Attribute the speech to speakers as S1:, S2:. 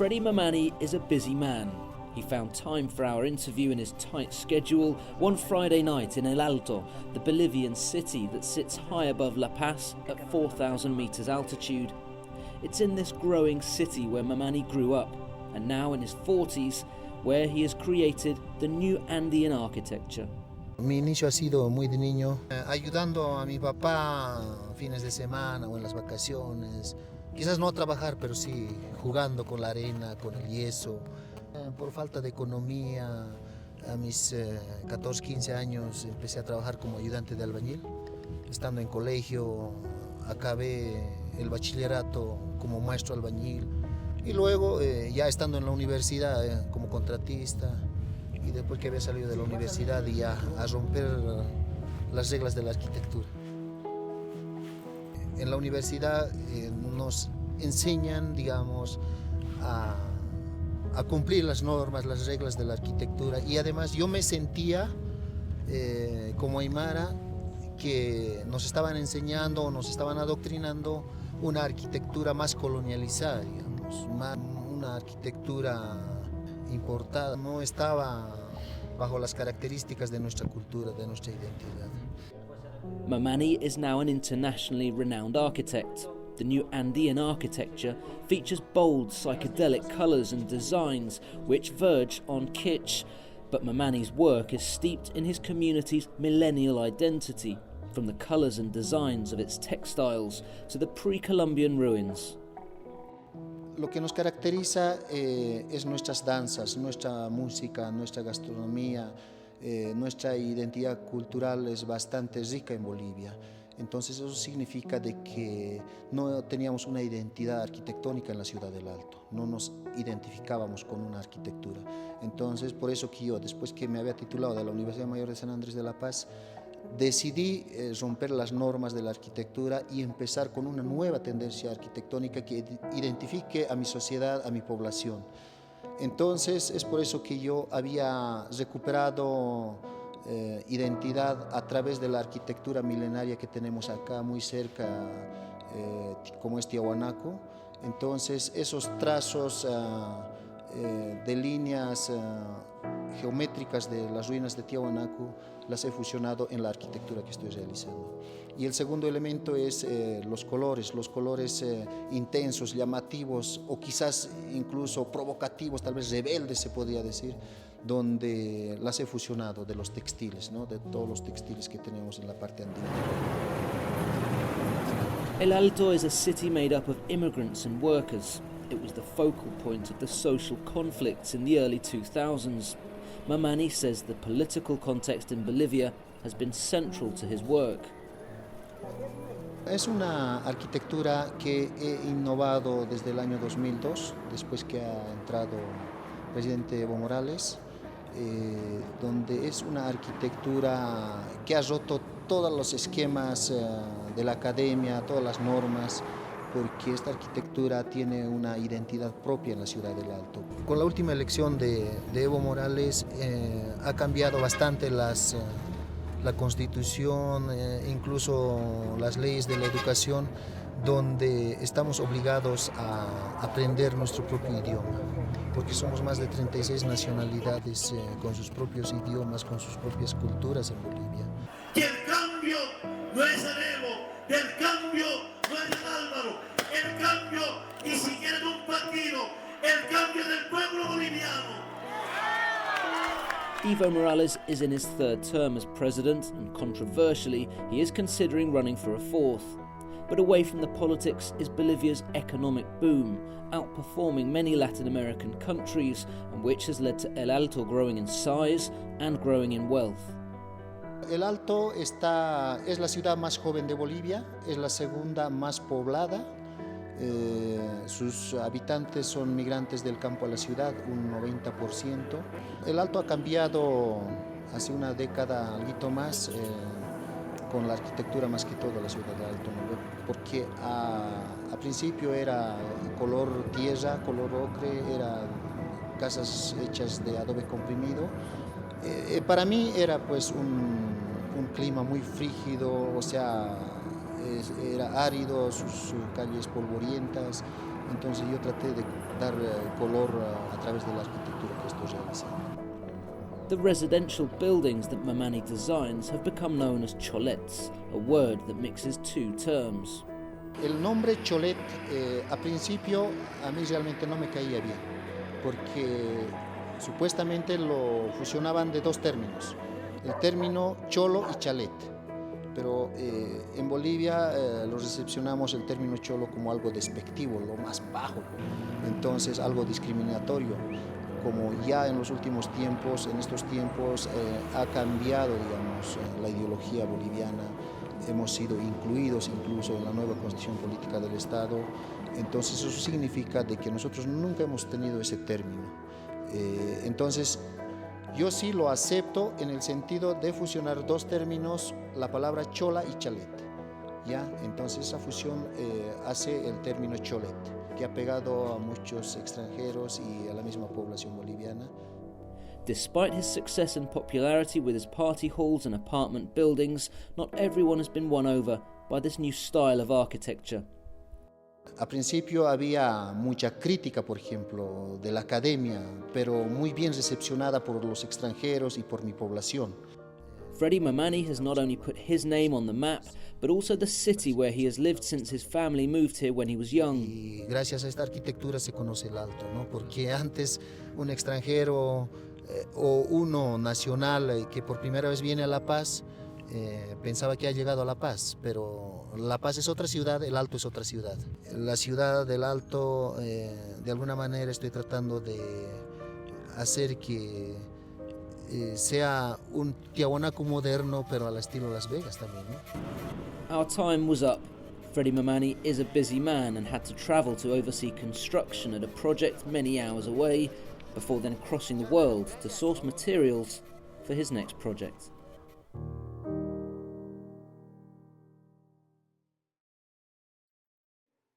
S1: Freddy Mamani is a busy man. He found time for our interview in his tight schedule one Friday night in El Alto, the Bolivian city that sits high above La Paz at 4,000 meters altitude. It's in this growing city where Mamani grew up, and now in his 40s, where he has created the new Andean architecture.
S2: Mi inicio ha sido muy de niño, ayudando a mi papá fines de semana o en las vacaciones. Quizás no a trabajar, pero sí jugando con la arena, con el yeso. Por falta de economía, a mis 14, 15 años empecé a trabajar como ayudante de albañil. Estando en colegio, acabé el bachillerato como maestro albañil. Y luego, ya estando en la universidad como contratista, y después que había salido de la universidad y ya a romper las reglas de la arquitectura. En la universidad nos enseñan, digamos, a cumplir las normas, las reglas de la arquitectura, y además yo me sentía como aymara que nos estaban enseñando, nos estaban adoctrinando una arquitectura más colonializada, digamos, una arquitectura importada, no estaba bajo las características de nuestra cultura, de nuestra identidad.
S1: Mamani is now an internationally renowned architect. The new Andean architecture features bold psychedelic colours and designs which verge on kitsch, but Mamani's work is steeped in his community's millennial identity, from the colours and designs of its textiles to the pre-Columbian ruins.
S2: Lo que nos caracteriza es nuestras danzas, nuestra música, nuestra gastronomía, nuestra identidad cultural es bastante rica en Bolivia. Entonces eso significa de que no teníamos una identidad arquitectónica en la ciudad del Alto, no nos identificábamos con una arquitectura. Entonces por eso que yo, después que me había titulado de la Universidad Mayor de San Andrés de La Paz, decidí romper las normas de la arquitectura y empezar con una nueva tendencia arquitectónica que identifique a mi sociedad, a mi población. Entonces es por eso que yo había recuperado identidad a través de la arquitectura milenaria que tenemos acá muy cerca, como es Tiahuanaco. Entonces esos trazos de líneas geométricas de las ruinas de Tiahuanaco las he fusionado en la arquitectura que estoy realizando. Y el segundo elemento es los colores intensos, llamativos o quizás incluso provocativos, tal vez rebeldes se podría decir, donde las he fusionado de los textiles, ¿no? De todos los textiles que tenemos en la parte andina.
S1: El Alto is a city made up of immigrants and workers. It was the focal point of the social conflicts in the early 2000s. Mamani says the political context in Bolivia has been central to his work.
S2: Es una arquitectura que he innovado desde el año 2002, después que ha entrado el presidente Evo Morales, donde es una arquitectura que ha roto todos los esquemas de la academia, todas las normas, porque esta arquitectura tiene una identidad propia en la ciudad del Alto. Con la última elección de Evo Morales ha cambiado bastante la constitución, incluso las leyes de la educación, donde estamos obligados a aprender nuestro propio idioma, porque somos más de 36 nacionalidades con sus propios idiomas, con sus propias culturas en Bolivia.
S3: Que el cambio no es el Evo, el cambio no es el Álvaro, el cambio ni siquiera de un partido, el cambio del pueblo boliviano.
S1: Evo Morales is in his third term as president, and controversially, he is considering running for a fourth. But away from the politics is Bolivia's economic boom, outperforming many Latin American countries, and which has led to El Alto growing in size and growing in wealth.
S2: El Alto es la ciudad más joven de Bolivia, es la segunda más poblada. Sus habitantes son migrantes del campo a la ciudad, un 90%. El Alto ha cambiado hace una década, algo más, con la arquitectura más que todo la ciudad del Alto, ¿no? Porque a principio era color tierra, color ocre, eran casas hechas de adobe comprimido. Para mí era pues un clima muy frígido, o sea, era árido, sus calles polvorientas, Entonces yo traté de dar color a través de la arquitectura que estoy realizando.
S1: The residential buildings that Mamani designs have become known as cholets, a word that mixes two terms.
S2: El nombre cholet a principio a mí realmente no me caía bien, porque supuestamente lo fusionaban de dos términos, el término cholo y chalet, pero en Bolivia lo recepcionamos el término cholo como algo despectivo, lo más bajo, entonces algo discriminatorio. Como ya en los últimos tiempos, en estos tiempos ha cambiado, digamos, la ideología boliviana, hemos sido incluidos incluso en la nueva constitución política del Estado, entonces eso significa de que nosotros nunca hemos tenido ese término. Entonces yo sí lo acepto en el sentido de fusionar dos términos, la palabra chola y chalet, ¿ya? Entonces esa fusión hace el término cholet, que ha pegado a muchos extranjeros y a la misma población boliviana.
S1: Despite his success and popularity with his party halls and apartment buildings, not everyone has been won over by this new style of architecture.
S2: A principio había mucha crítica, por ejemplo, de la academia, pero muy bien recepcionada por los extranjeros y por mi población.
S1: Freddy Mamani has not only put his name on the map, but also the city where he has lived since his family moved here when he was young.
S2: Y gracias a esta arquitectura se conoce el Alto, ¿no? Porque antes un extranjero o uno nacional que por primera vez viene a La Paz pensaba que ha llegado a La Paz, pero La Paz es otra ciudad, el Alto es otra ciudad. La ciudad del Alto, de alguna manera estoy tratando de hacer que sea un Tiahuanaco moderno, pero al estilo Las Vegas también, ¿no?
S1: Our time was up. Freddy Mamani is a busy man and had to travel to oversee construction at a project many hours away, before then crossing the world to source materials for his next project.